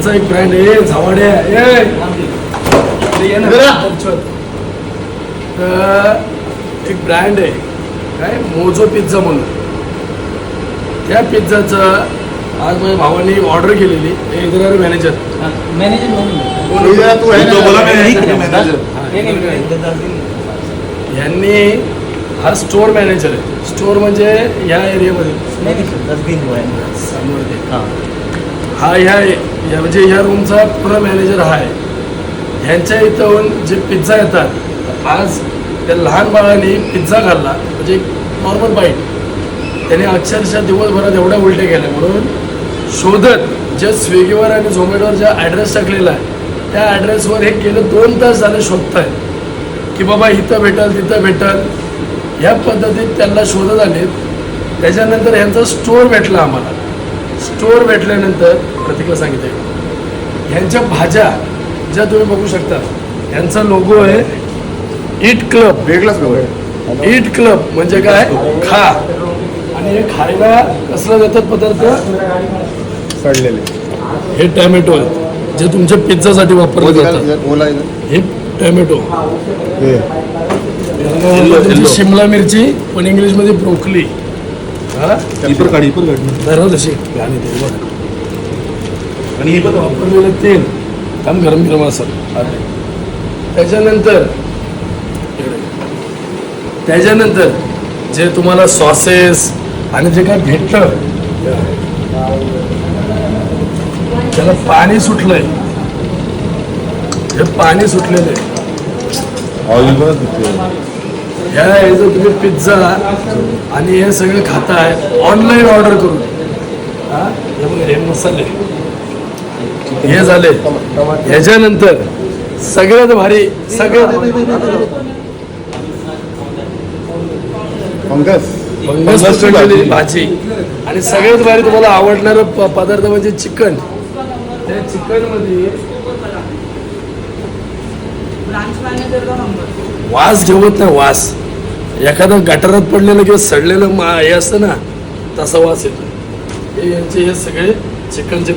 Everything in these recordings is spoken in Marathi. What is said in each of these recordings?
एक ब्रँड आहे झावाड्या एक ब्रँड आहे काय मोजो पिझ्झा म्हणून. त्या पिझ्झाचं आज माझ्या भावाने ऑर्डर केलेली. इधर मॅनेजर यांनी हा स्टोअर मॅनेजर आहे. स्टोअर म्हणजे या एरियामध्ये हा ह्या म्हणजे ह्या रूमचा पूर्ण मॅनेजर हा आहे. ह्यांच्या इथून जे पिझ्झा येतात आज त्या लहान बाळाने पिझ्झा खाल्ला म्हणजे एक नॉर्मल बाईट त्याने अक्षरशः दिवसभरात एवढ्या उलट्या केल्या. म्हणून शोधत जे स्विगीवर आणि झोमॅटोवर ज्या ॲड्रेस टाकलेला आहे त्या ॲड्रेसवर हे गेलं 2 तास झाले शोधत आहे की बाबा इथं भेटल तिथं भेटल. ह्या पद्धतीत त्यांना शोधत आले. त्याच्यानंतर ह्यांचा स्टोअर भेटला आम्हाला. स्टोअर भेटल्यानंतर प्रतीकला सांगितलं ह्यांच्या भाज्या ज्या तुम्ही बघू शकता ह्यांचा लोगो आहे ईट क्लब. वेगळाच लोगो. ईट क्लब म्हणजे काय खा. आणि हे खायला कसलं देतात पदार्थ सडलेले. हे टॅमॅटो आहेत जे तुमच्या पिझ्झासाठी वापरले जातात. हे टॅमॅटो शिमला मिरची पण इंग्लिशमध्ये ब्रोकली. तशी आणि हे पण वापरलेलं तेल काम गरम गरम असेल. त्याच्यानंतर जे तुम्हाला सॉसेस आणि जे काय भेटतं त्याला पाणी सुटलंय. हे पाणी सुटलेलं आहे. ह्या जर तुम्ही पिझ्झा आणि हे सगळं खाताय ऑनलाईन ऑर्डर करून. हे मसाले हे झाले. ह्याच्यानंतर सगळ्यात भारी फंगस भाजी आणि सगळ्यात भारी तुम्हाला आवडणारं पदार्थ म्हणजे चिकन. त्या चिकन मध्ये वास घेवत नाही. वास एखादं गटारात पडलेलं किंवा सडलेलं हे असतं ना तसा वास येतो. हे यांचे हे सगळे चिकनचे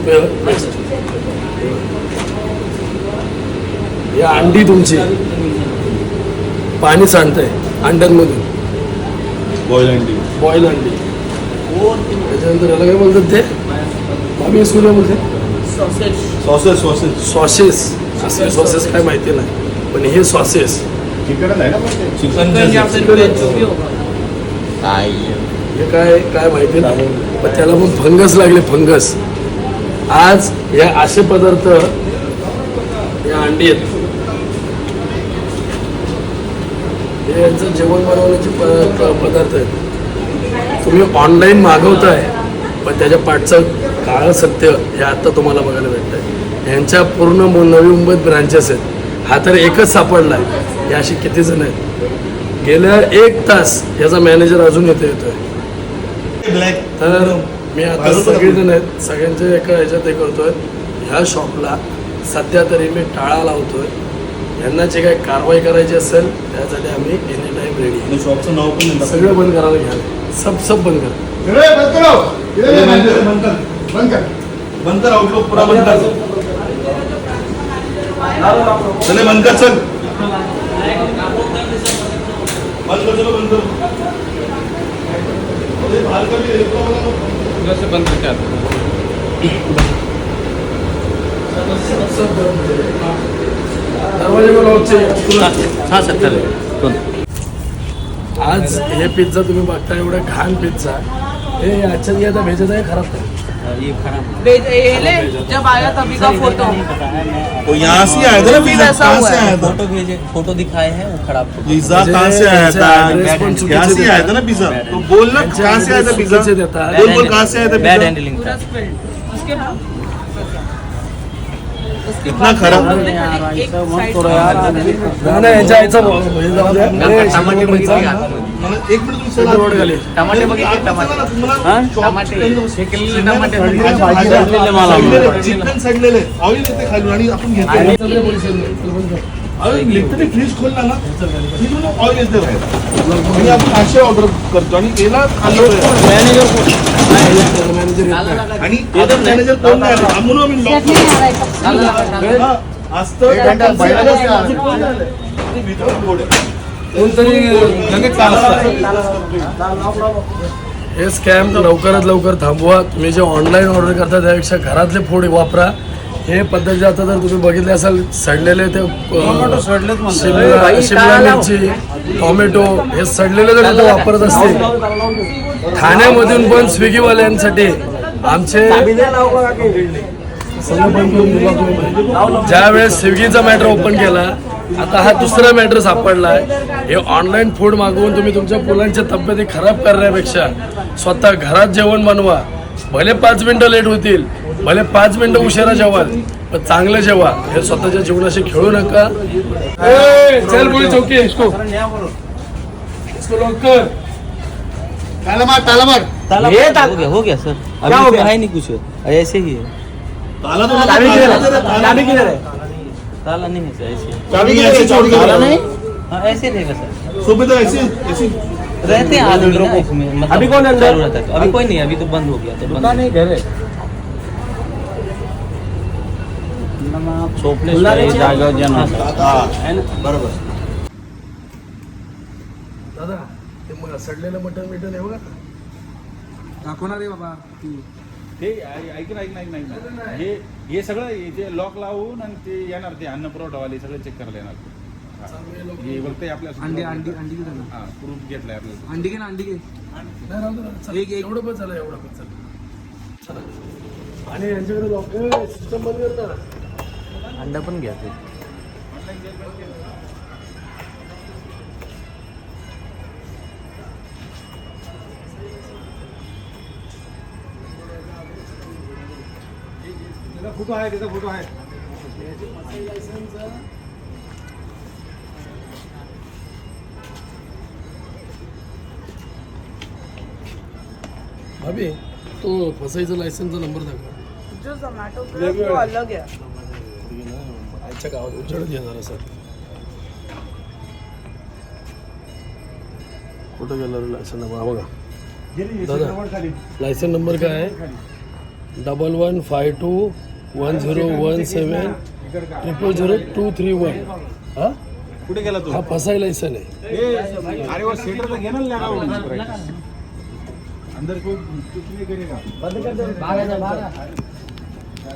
हे अंडी तुमची पाणी सांडतंय अंड्यांमधून. बॉईल अंडी. त्याच्यानंतर याला काय बोलतात ते आम्ही स्कूलला बोलते सॉसेस काय माहिती नाही पण हे सॉसेस हे काय माहिती नाही पण त्याला पण फंगस लागले. फंगस आज या असे पदार्थ या अंडी आहेत. हे यांचं जेवण बनवण्याचे पदार्थ आहेत. तुम्ही ऑनलाईन मागवताय पण त्याच्या पाठचं काळं सत्य हे आता तुम्हाला बघायला भेटत आहे. ह्यांच्या पूर्ण नवी मुंबईत ब्रांचेस आहेत. हा तर एकच सापडला आहे. हे अशी किती जण आहेत. गेल्या 1 तास याचा मॅनेजर अजून येतोय. तर मी आता सगळेजण आहेत सगळ्यांचे एका ह्याच्यात हे करतोय. ह्या शॉपला सध्या तरी मी टाळा लावतोय. यांना जे काही कारवाई करायची असेल त्यासाठी आम्ही एनी टाइम रेडी. शॉपचं नाव पण सगळं बंद करायला घ्या. सब बंद करा. बंद कर आउटलुक पूरा बंद कर. चले बंद कर. चल बंद कर. बंद कर. आज हे पिझ्झा तुम्ही बघता एवढा घाण पिझ्झा. हे अच्छा ये भेजत आहे खराब है. जब आया तभी का फोटो वो यहाँ से आया था ना. पिज्जा कहाँ से आया था? फोटो भेजे फोटो दिखाए हैं वो खराब. पिज्जा कहाँ से आया था? यहाँ से आया था ना पिज्जा. तो बोल ना कहाँ से आया था पिज्जा. बोल कहाँ से आया था. बैड हैंडलिंग उसके इतना खराब. एक मिनिट टमाटे बघितले. चिकन सडलेले ऑइल येते खाली आणि आपण घेतो. अरे लिटरली फ्रीज खोलला ना फ्रीजमध्ये ऑइल येते बाहेर आणि आपण असे ऑर्डर करतो आणि याला मॅनेजर आणि मॅनेजर कोण नाही आले. थांबून आम्ही lock केलं. हा, असतं आणि without board आहे. कोणतरी लगेच हे स्कॅम लवकरात लवकर थांबवा. तुम्ही जे ऑनलाईन ऑर्डर करता त्यापेक्षा घरातले फूड वापरा. हे पद्धती आता जर तुम्ही बघितले असाल सडलेले ते शिमला मिरची टोमॅटो हे सडलेले जर इथं वापरत असतील ठाण्यामधून पण स्विगीवाल्यांसाठी आमचे ज्या वेळेस स्विगीचा मॅटर ओपन केला आता हा दुसरा मॅटर सापडलाय. हे ऑनलाईन फूड मागवून तुम्ही तुमच्या मुलांच्या तब्येती खराब करण्यापेक्षा स्वतः घरात जेवण बनवा. भले 5 मिनिटं लेट होतील, भले 5 मिनिटं उशिरा जेवाल, पण चांगलं जेवा. हे स्वतःच्या जीवनाशी खेळू नका. चल बोली चौकी इसको लॉक कर. हो गया सर. अभी हो गया है नहीं कुछ, ऐसे ही है. ताला तो ताला नहीं है सर, ऐसे चाबी ऐसे छोड़ के हाँ ऐसे रहेगा सर. सुबह तो ऐसे ऐसे रहते हैं आदमी ना इसमें, मतलब अभी कौन अंदर? चालू रहता है. अभी कोई नहीं, अभी तो बंद हो गया. तो बंद नहीं घर है जागा बरोबर. दादा ते सडलेलं मटण मिटन आहे बघा. दाखवणार आहे बाबा. ते ऐक ना हे सगळं जे लॉक लावून आणि ते येणार ते अन्न पुरवठावाले सगळं चेक करायला येणार. हे बघते आपल्या अंडी अंडी अंडी घे ना. हा प्रूफ घेतलाय आपल्याला. अंडी घे ना अंडी घे. नाही राहू दे, चला. एवढं पण चला, एवढं पण चला. चला. आणि यांच्याकडे लॉक सिस्टम बंद करता. अंडा पण घ्या ते. फोटो आहे त्याचा फोटो आहे. भाभी तो फसाईचा लायसनचा नंबर दाखवा. जो जोमैटो पे है वो अलग है. आजच्या गावात उजळत घ्या जरा सर. कुठं गेलं लायसन नंबर हा बघा. दादा लायसन नंबर काय आहे 11521017 000231. हा कुठे गेला तू? हा फसाई लायसन आहे. अरे वो सेटर तो घेना लगा अंदर कोई कुछ नहीं करेगा.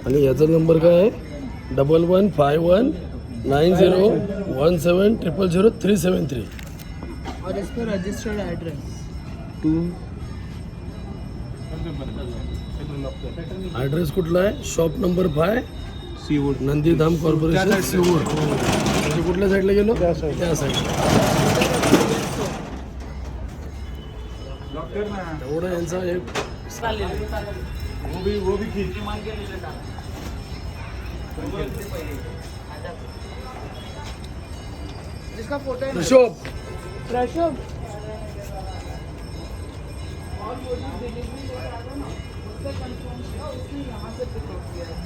आणि याचा नंबर काय आहे 11519017000373. और इस पर रजिस्टर्ड एड्रेस. ॲड्रेस कुठला आहे? Shop number 5 Seawood Nandidham corporation Seawood. म्हणजे कुठल्या साईडला गेलो? त्या साईडला. एवढं यांचा एक वो भी खींच. जिसका फोटो है हिशोब. रशोब.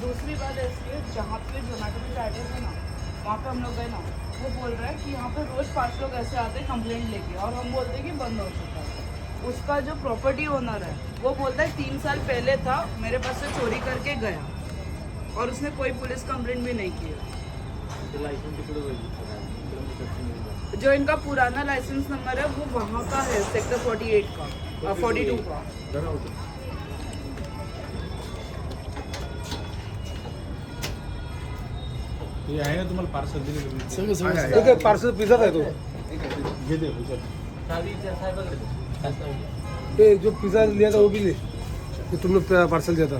दूसरी बात ऐसी है जहाँ पे जोमेटो का एड्रेस है ना वहाँ पे हम लोग गए ना वो बोल रहा है कि यहाँ पे रोज 5 लोग ऐसे आते हैं कंप्लेंट लेके और हम बोलते हैं कि बंद हो चुका है. उसका जो प्रॉपर्टी ओनर है वो बोलता है 3 साल पहले था मेरे पास से चोरी करके गया और उसने कोई पुलिस कंप्लेंट भी नहीं किया. जो इनका पुराना लाइसेंस नंबर है वो वहाँ का है सेक्टर 48 का 42 का. हे आहे ना तुम्हाला पार्सल दिले. सगळं सगळं पार्सल पिझ्झा आहे तो. घे दे हुशार. ते जो पिज़्ज़ा लिया था वो भी ले. जो तुम लोग पार्सल दिया था.